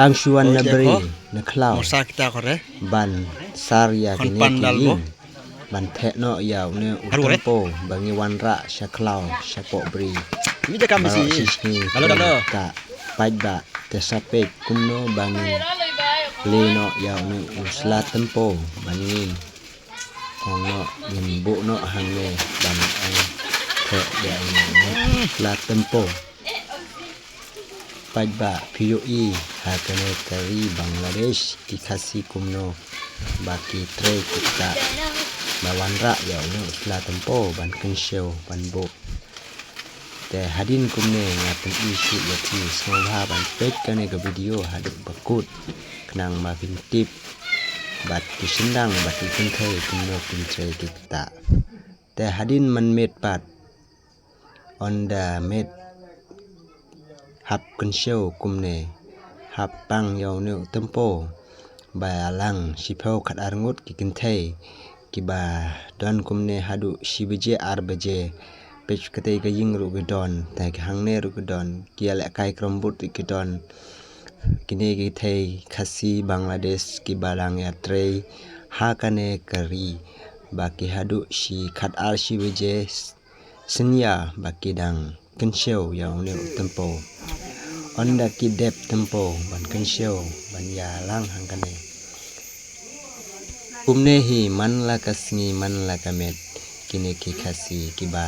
tang shuan na beri na klau Mosa kita kore. ban sar ya Kon kini pandal bo. kiyin ban thek no ya ne utempo bangi wanra sha klau sha po beri Ini dia kami baro sih. sisni Halo. ka pajba te sapek kumno bangi leno ya ne usla tempo bangin ono nimbu no hange ban ang thek ya ne la tempo pajba PUE hakane kari Bangladesh ikasi kumno baki tre kita bawanra ya ne usla tempo ban kensho ban bo te hadin kumne ngaten isu yati smobha ban pet kane ke video haduk bakut kenang ma pintip bat kisindang bat ikunthai kumno pintre kita te hadin man met pat on the met hap kensho kumne hap pang yaw ne tempo ba lang sipau khat arngut ki kinthai ki ba don kumne hadu shibje arbaje pech kate ga ying ru gedon ta ki hangne ru gedon ki ala kai krombut gedon kini ki thai khasi Bangladesh ki balang ya trei hakane kari baki hadu shi khat ar shibje senya baki dang kensho yaw ne tempo onda ki dep tempo ban kensho ban ya lang hangkane kumne hi man la kasngi man la kamet kini ki khasi ki ba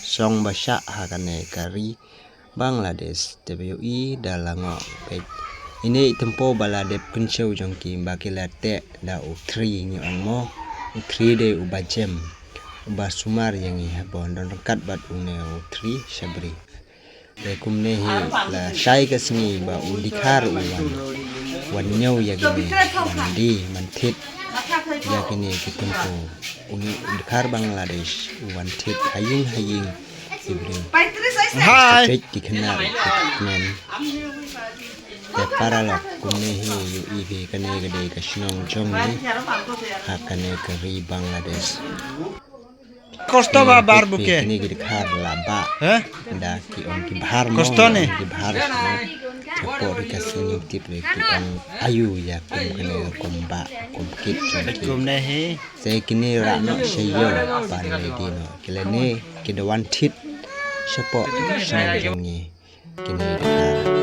song basha hakane kari Bangladesh TWI dalango pet ini tempo bala dep kensho jongki baki late da u3 ni onmo u3 de u bajem ba sumar yang i habon don kat bat une u3 shabri de kumne hi la shai kasngi ba u dikhar u wan nyau ya gini mandi manthit ya kini ki tempo uni dikhar Bangladesh wan thit haying ibri Hai. pet ki khana men te paralok kumne hi yu ibe kane gade ka shnong jong ni hakane kari Bangladesh Kosto ba bar buke. ini gede khar laba Hah? da ki on ki bahar mo Kosto ni? ki bahar chapo ri ka sini tip re ki on ayu ya kum kene komba kum kit ki Kumne hi. se kini ra no sheyo pan le di no kile ne ki the one tit chapo shnong jong ni kini khar